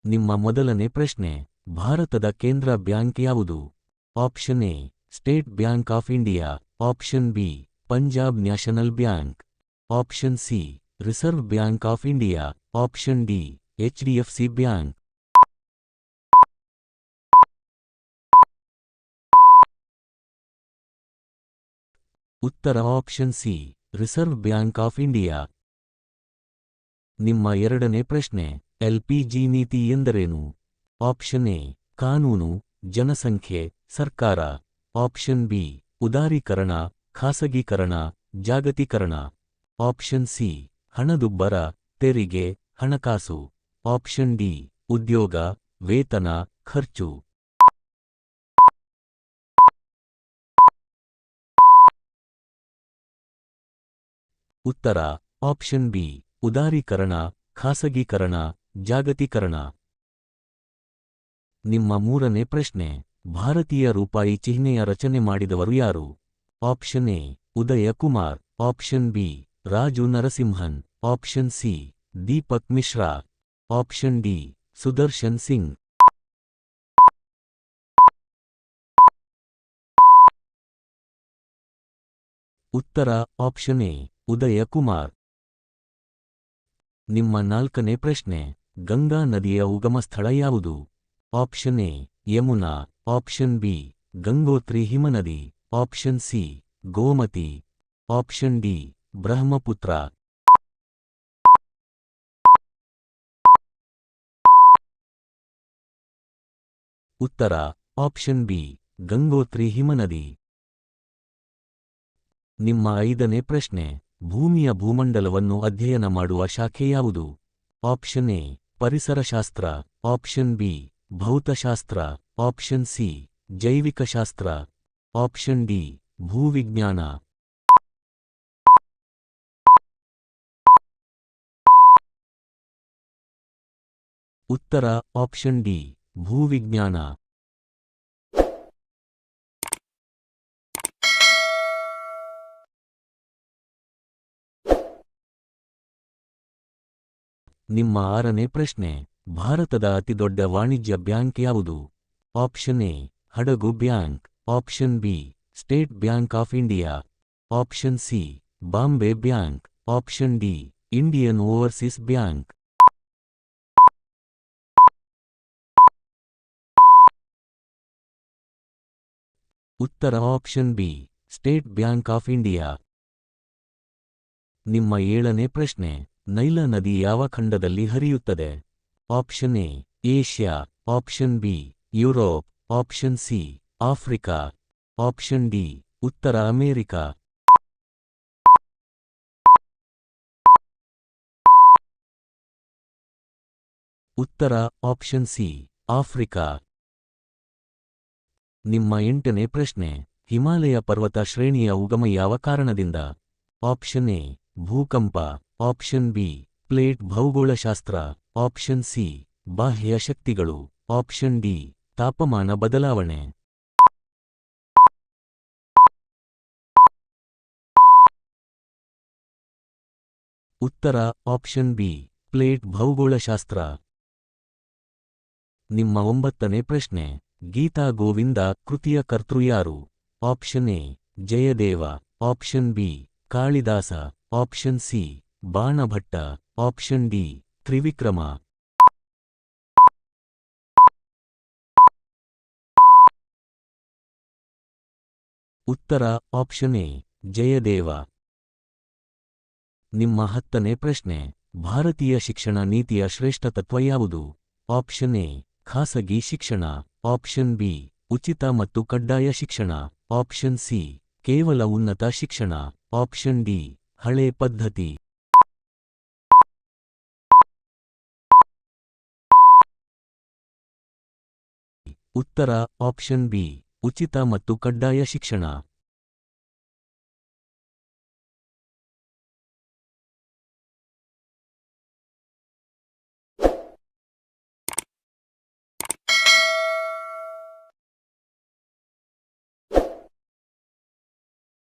ನಿಮ್ಮ ಮೊದಲನೇ ಪ್ರಶ್ನೆ, ಭಾರತದ ಕೇಂದ್ರ ಬ್ಯಾಂಕ್ ಯಾವುದು? Option A State Bank of India, option B Punjab National Bank, option C Reserve Bank of India, option D HDFC bank. ಉತ್ತರ option C Reserve Bank of India. ನಿಮ್ಮ ಎರಡನೇ ಪ್ರಶ್ನೆ, LPG ನೀತಿ ಎಂದರೇನು? ಆಪ್ಷನ್ ಎ ಕಾನೂನು, ಜನಸಂಖ್ಯೆ, ಸರ್ಕಾರ, ಆಪ್ಷನ್ ಬಿ ಉದಾರೀಕರಣ, ಖಾಸಗೀಕರಣ, ಜಾಗತೀಕರಣ, ಆಪ್ಷನ್ ಸಿ ಹಣದುಬ್ಬರ, ತೆರಿಗೆ, ಹಣಕಾಸು, ಆಪ್ಷನ್ ಡಿ ಉದ್ಯೋಗ, ವೇತನ, ಖರ್ಚು. ಉತ್ತರ ಆಪ್ಷನ್ ಬಿ ಉದಾರೀಕರಣ, ಖಾಸಗೀಕರಣ, ಜಾಗತೀಕರಣ. ನಿಮ್ಮ ಮೂರನೇ ಪ್ರಶ್ನೆ, ಭಾರತೀಯ ರೂಪಾಯಿ ಚಿಹ್ನೆಯ ರಚನೆ ಮಾಡಿದವರು ಯಾರು? Option A Uday Kumar, option B Raju Narasimhan, option C Deepak Mishra, option D Sudarshan Singh. ಉತ್ತರ ಆಪ್ಷನ್ ಎ ಉದಯ ಕುಮಾರ್. ನಿಮ್ಮ ನಾಲ್ಕನೇ ಪ್ರಶ್ನೆ, ಗಂಗಾ ನದಿಯ ಉಗಮ ಸ್ಥಳ ಯಾವುದು? Option A Yamuna, option B Gangotri ಹಿಮನದಿ, option C Gomti, option D Brahmaputra. ಉತ್ತರ ಆಪ್ಷನ್ ಬಿ ಗಂಗೋತ್ರಿ ಹಿಮನದಿ. ನಿಮ್ಮ ಐದನೇ ಪ್ರಶ್ನೆ, ಭೂಮಿಯ ಭೂಮಂಡಲವನ್ನು ಅಧ್ಯಯನ ಮಾಡುವ ಶಾಖೆ ಯಾವುದು? ಆಪ್ಷನ್ ಎ ಪರಿಸರಶಾಸ್ತ್ರ, ಆಪ್ಷನ್ ಬಿ ಭೌತಶಾಸ್ತ್ರ, ಆಪ್ಷನ್ ಸಿ ಜೈವಿಕಶಾಸ್ತ್ರ, ಆಪ್ಷನ್ ಡಿ ಭೂವಿಜ್ಞಾನ. ಉತ್ತರ ಆಪ್ಷನ್ ಡಿ ಭೂವಿಜ್ಞಾನ. ನಿಮ್ಮ ಆರನೇ ಪ್ರಶ್ನೆ, ಭಾರತದ ಅತಿದೊಡ್ಡ ವಾಣಿಜ್ಯ ಬ್ಯಾಂಕ್ ಯಾವುದು? ಆಪ್ಷನ್ ಎ ಹಡಗು bank, option B State Bank of India, option C Bombay bank, option D Indian Overseas Bank. ಉತ್ತರ option B State Bank of India. ನಿಮ್ಮ ಏಳನೇ ಪ್ರಶ್ನೆ, ನೈಲ ನದಿ ಯಾವ ಖಂಡದಲ್ಲಿ ಹರಿಯುತ್ತದೆ? Option A Asia, option B Europe, option C Africa, option D ಉತ್ತರ America. ಉತ್ತರ ಆಪ್ಷನ್ ಸಿ ಆಫ್ರಿಕಾ. ನಿಮ್ಮ ಎಂಟನೇ ಪ್ರಶ್ನೆ, ಹಿಮಾಲಯ ಪರ್ವತ ಶ್ರೇಣಿಯ ಉಗಮ ಯಾವ ಕಾರಣದಿಂದ? ಆಪ್ಷನ್ ಎ ಭೂಕಂಪ, option B plate ಭೌಗೋಳಶಾಸ್ತ್ರ, option C ಬಾಹ್ಯ ಶಕ್ತಿಗಳು, ಆಪ್ಷನ್ ಡಿ ತಾಪಮಾನ ಬದಲಾವಣೆ. ಉತ್ತರ ಆಪ್ಷನ್ ಬಿ ಪ್ಲೇಟ್ ಭೌಗೋಳಶಾಸ್ತ್ರ. ನಿಮ್ಮ ಒಂಬತ್ತನೇ ಪ್ರಶ್ನೆ, ಗೀತಾ ಗೋವಿಂದ ಕೃತಿಯ ಕರ್ತೃ ಯಾರು? Option A Jayadeva, option B Kalidasa, option C Banabhatta, option D Trivikrama. ಉತ್ತರ ಆಪ್ಷನ್ ಎ ಜಯದೇವ. ನಿಮ್ಮ ಹತ್ತನೇ ಪ್ರಶ್ನೆ, ಭಾರತೀಯ ಶಿಕ್ಷಣ ನೀತಿಯ ಶ್ರೇಷ್ಠ ತತ್ವ ಯಾವುದು? ಆಪ್ಷನ್ ಎ ಖಾಸಗಿ ಶಿಕ್ಷಣ, ಆಪ್ಷನ್ ಬಿ ಉಚಿತ ಮತ್ತು ಕಡ್ಡಾಯ ಶಿಕ್ಷಣ, ಆಪ್ಷನ್ ಸಿ ಕೇವಲ ಉನ್ನತ ಶಿಕ್ಷಣ, ಆಪ್ಷನ್ ಡಿ ಹಳೆ ಪದ್ಧತಿ. ಉತ್ತರ ಆಪ್ಷನ್ ಬಿ ಉಚಿತ ಮತ್ತು ಕಡ್ಡಾಯ ಶಿಕ್ಷಣ.